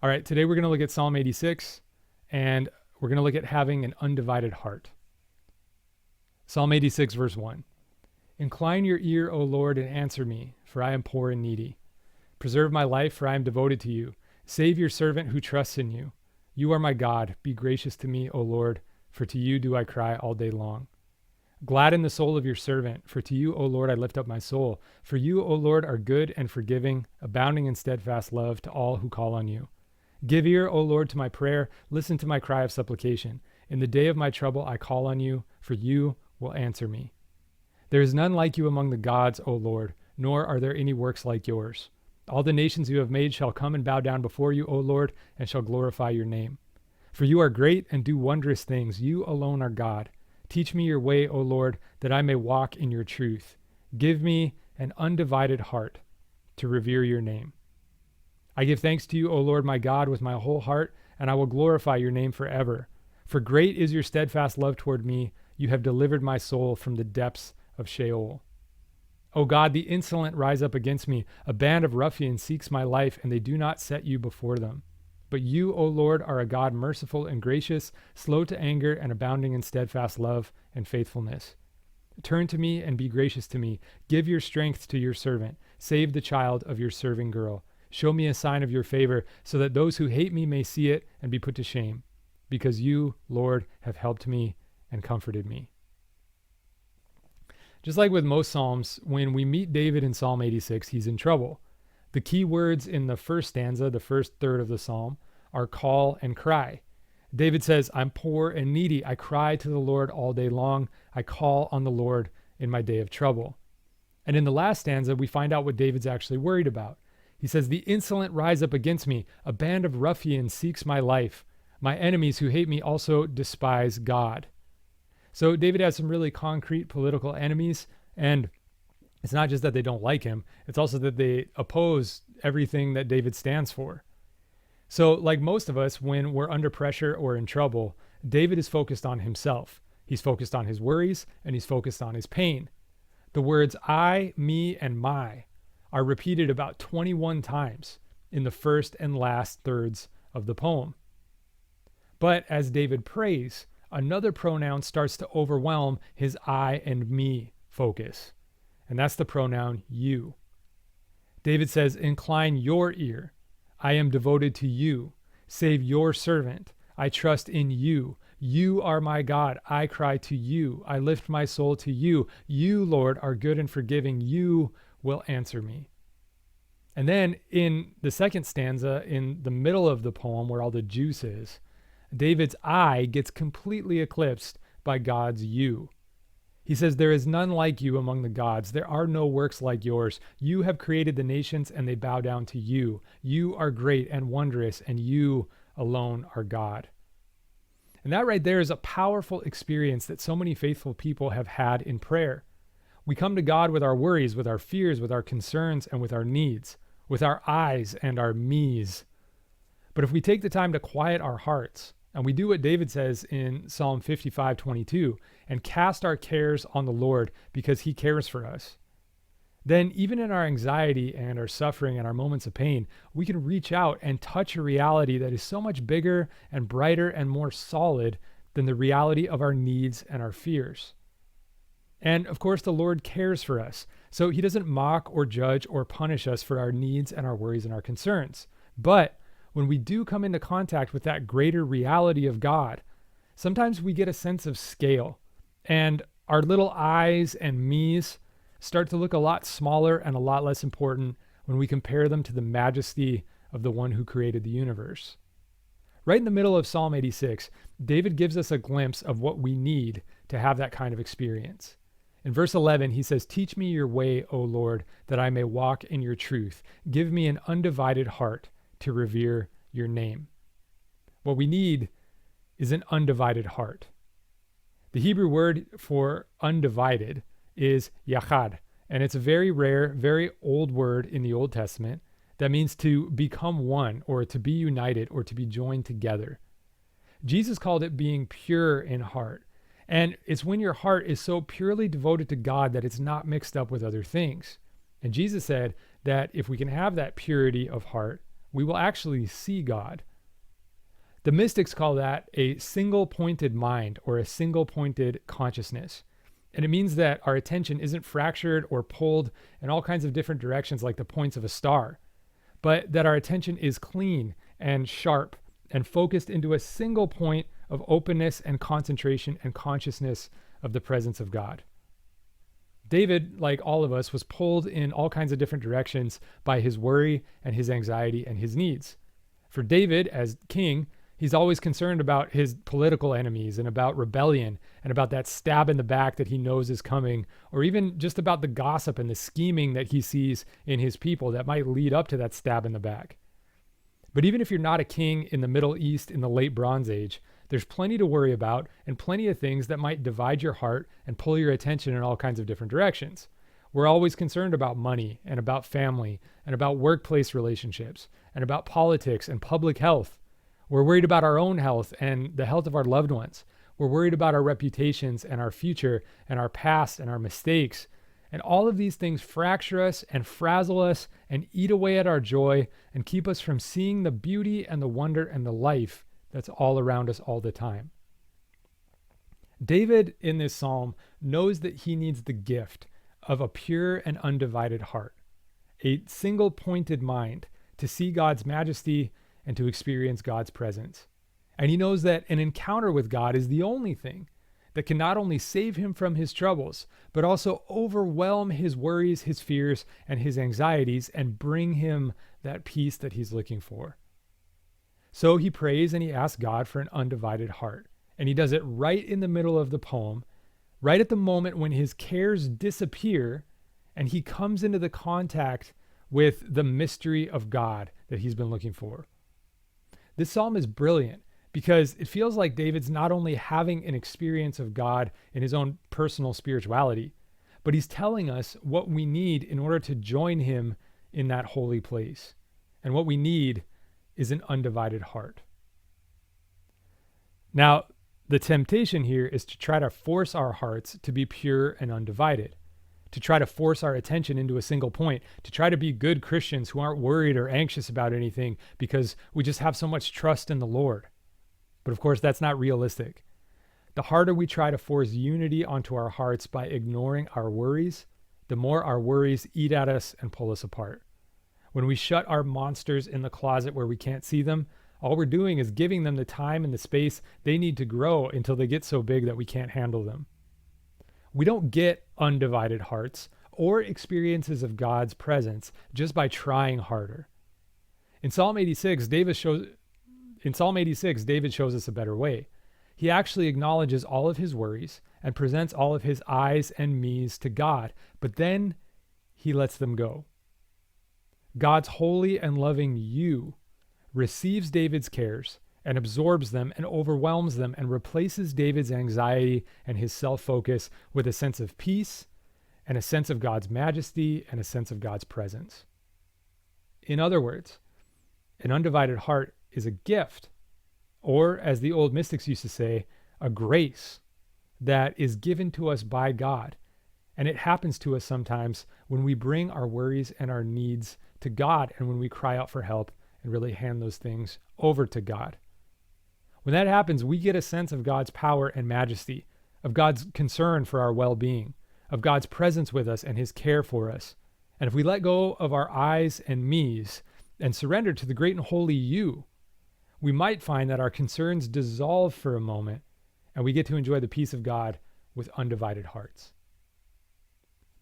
All right, today we're going to look at Psalm 86, and we're going to look at having an undivided heart. Psalm 86, verse 1. Incline your ear, O Lord, and answer me, for I am poor and needy. Preserve my life, for I am devoted to you. Save your servant who trusts in you. You are my God. Be gracious to me, O Lord, for to you do I cry all day long. Gladden the soul of your servant, for to you, O Lord, I lift up my soul. For you, O Lord, are good and forgiving, abounding in steadfast love to all who call on you. Give ear, O Lord, to my prayer. Listen to my cry of supplication. In the day of my trouble I call on you, for you will answer me. There is none like you among the gods, O Lord, nor are there any works like yours. All the nations you have made shall come and bow down before you, O Lord, and shall glorify your name. For you are great and do wondrous things. You alone are God. Teach me your way, O Lord, that I may walk in your truth. Give me an undivided heart to revere your name. I give thanks to you, O Lord my God, with my whole heart, and I will glorify your name forever. For great is your steadfast love toward me. You have delivered my soul from the depths of Sheol. O God, the insolent rise up against me. A band of ruffians seeks my life, and they do not set you before them. But you, O Lord, are a God merciful and gracious, slow to anger and abounding in steadfast love and faithfulness. Turn to me and be gracious to me. Give your strength to your servant. Save the child of your serving girl. Show me a sign of your favor, so that those who hate me may see it and be put to shame, because you, Lord, have helped me and comforted me. Just like with most Psalms, when we meet David in Psalm 86, he's in trouble. The key words in the first stanza, the first third of the Psalm, are call and cry. David says, I'm poor and needy. I cry to the Lord all day long. I call on the Lord in my day of trouble. And in the last stanza, we find out what David's actually worried about. He says, the insolent rise up against me. A band of ruffians seeks my life. My enemies who hate me also despise God. So David has some really concrete political enemies, and it's not just that they don't like him, it's also that they oppose everything that David stands for. So like most of us, when we're under pressure or in trouble, David is focused on himself. He's focused on his worries, and he's focused on his pain. The words I, me, and my are repeated about 21 times in the first and last thirds of the poem. But as David prays, another pronoun starts to overwhelm his I and me focus, and that's the pronoun you. David says, incline your ear. I am devoted to you. Save your servant. I trust in you. You are my God. I cry to you. I lift my soul to you. You, Lord, are good and forgiving. You will answer me. And then in the second stanza, in the middle of the poem where all the juice is, David's I gets completely eclipsed by God's you. He says, there is none like you among the gods. There are no works like yours. You have created the nations and they bow down to you. You are great and wondrous, and you alone are God. And that right there is a powerful experience that so many faithful people have had in prayer. We come to God with our worries, with our fears, with our concerns, and with our needs, with our I's and our me's. But if we take the time to quiet our hearts, and we do what David says in Psalm 55:22, and cast our cares on the Lord because he cares for us, then even in our anxiety and our suffering and our moments of pain, we can reach out and touch a reality that is so much bigger and brighter and more solid than the reality of our needs and our fears. And of course, the Lord cares for us, so he doesn't mock or judge or punish us for our needs and our worries and our concerns. But when we do come into contact with that greater reality of God, sometimes we get a sense of scale, and our little I's and me's start to look a lot smaller and a lot less important when we compare them to the majesty of the one who created the universe. Right in the middle of Psalm 86, David gives us a glimpse of what we need to have that kind of experience. In verse 11, he says, teach me your way, O Lord, that I may walk in your truth. Give me an undivided heart to revere your name. What we need is an undivided heart. The Hebrew word for undivided is yachad, and it's a very rare, very old word in the Old Testament that means to become one, or to be united, or to be joined together. Jesus called it being pure in heart. And it's when your heart is so purely devoted to God that it's not mixed up with other things. And Jesus said that if we can have that purity of heart, we will actually see God. The mystics call that a single-pointed mind or a single-pointed consciousness. And it means that our attention isn't fractured or pulled in all kinds of different directions like the points of a star, but that our attention is clean and sharp and focused into a single point of openness and concentration and consciousness of the presence of God. David, like all of us, was pulled in all kinds of different directions by his worry and his anxiety and his needs. For David, as king, he's always concerned about his political enemies and about rebellion and about that stab in the back that he knows is coming, or even just about the gossip and the scheming that he sees in his people that might lead up to that stab in the back. But even if you're not a king in the Middle East in the late Bronze Age, there's plenty to worry about and plenty of things that might divide your heart and pull your attention in all kinds of different directions. We're always concerned about money and about family and about workplace relationships and about politics and public health. We're worried about our own health and the health of our loved ones. We're worried about our reputations and our future and our past and our mistakes. And all of these things fracture us and frazzle us and eat away at our joy and keep us from seeing the beauty and the wonder and the life that's all around us all the time. David in this psalm knows that he needs the gift of a pure and undivided heart, a single pointed mind to see God's majesty and to experience God's presence. And he knows that an encounter with God is the only thing that can not only save him from his troubles, but also overwhelm his worries, his fears, and his anxieties and bring him that peace that he's looking for. So he prays and he asks God for an undivided heart. And he does it right in the middle of the poem, right at the moment when his cares disappear and he comes into the contact with the mystery of God that he's been looking for. This psalm is brilliant because it feels like David's not only having an experience of God in his own personal spirituality, but he's telling us what we need in order to join him in that holy place. And what we need is an undivided heart. Now, the temptation here is to try to force our hearts to be pure and undivided, to try to force our attention into a single point, to try to be good Christians who aren't worried or anxious about anything because we just have so much trust in the Lord. But of course, that's not realistic. The harder we try to force unity onto our hearts by ignoring our worries, the more our worries eat at us and pull us apart. When we shut our monsters in the closet where we can't see them, all we're doing is giving them the time and the space they need to grow until they get so big that we can't handle them. We don't get undivided hearts or experiences of God's presence just by trying harder. In Psalm 86, David shows us a better way. He actually acknowledges all of his worries and presents all of his I's and me's to God, but then he lets them go. God's holy and loving you receives David's cares and absorbs them and overwhelms them and replaces David's anxiety and his self-focus with a sense of peace and a sense of God's majesty and a sense of God's presence. In other words, an undivided heart is a gift, or as the old mystics used to say, a grace that is given to us by God. And it happens to us sometimes when we bring our worries and our needs to God and when we cry out for help and really hand those things over to God. When that happens, we get a sense of God's power and majesty, of God's concern for our well-being, of God's presence with us and his care for us. And if we let go of our I's and me's and surrender to the great and holy you, we might find that our concerns dissolve for a moment and we get to enjoy the peace of God with undivided hearts.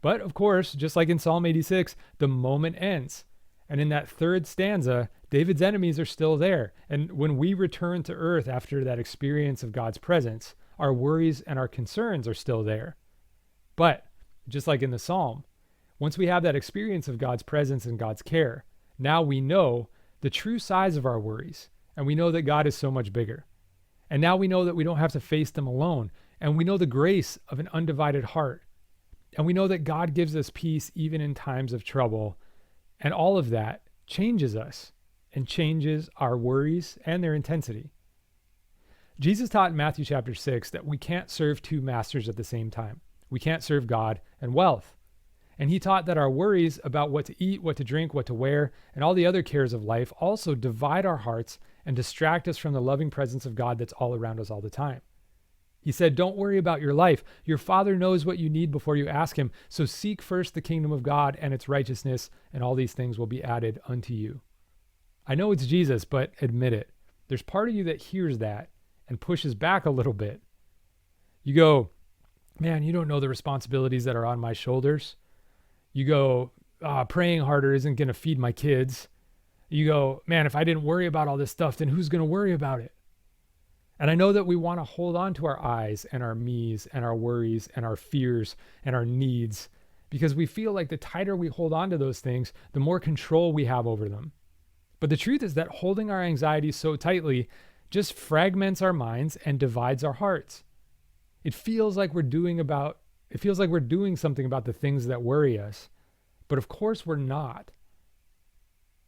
But of course, just like in Psalm 86, the moment ends. And in that third stanza, David's enemies are still there. And when we return to earth after that experience of God's presence, our worries and our concerns are still there. But just like in the psalm, once we have that experience of God's presence and God's care, now we know the true size of our worries. And we know that God is so much bigger. And now we know that we don't have to face them alone. And we know the grace of an undivided heart. And we know that God gives us peace even in times of trouble. And all of that changes us and changes our worries and their intensity. Jesus taught in Matthew chapter 6 that we can't serve two masters at the same time. We can't serve God and wealth. And he taught that our worries about what to eat, what to drink, what to wear, and all the other cares of life also divide our hearts and distract us from the loving presence of God that's all around us all the time. He said, don't worry about your life. Your Father knows what you need before you ask him. So seek first the kingdom of God and its righteousness, and all these things will be added unto you. I know it's Jesus, but admit it. There's part of you that hears that and pushes back a little bit. You go, man, you don't know the responsibilities that are on my shoulders. You go, praying harder isn't going to feed my kids. You go, man, if I didn't worry about all this stuff, then who's going to worry about it? And I know that we want to hold on to our I's and our me's and our worries and our fears and our needs because we feel like the tighter we hold on to those things, the more control we have over them. But the truth is that holding our anxieties so tightly just fragments our minds and divides our hearts. It feels like we're doing something about the things that worry us, but of course we're not.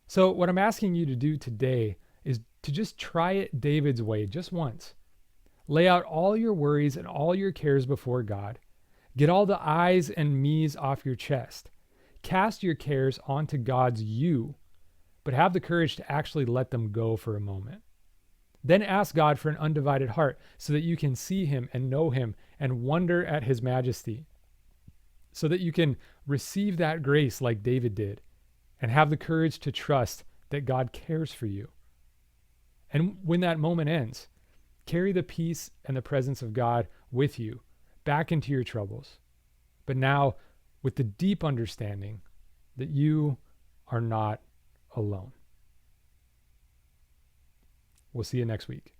So what I'm asking you to do today is to just try it David's way just once. Lay out all your worries and all your cares before God. Get all the I's and me's off your chest. Cast your cares onto God's you, but have the courage to actually let them go for a moment. Then ask God for an undivided heart so that you can see him and know him and wonder at his majesty, so that you can receive that grace like David did and have the courage to trust that God cares for you. And when that moment ends, carry the peace and the presence of God with you back into your troubles, but now with the deep understanding that you are not alone. We'll see you next week.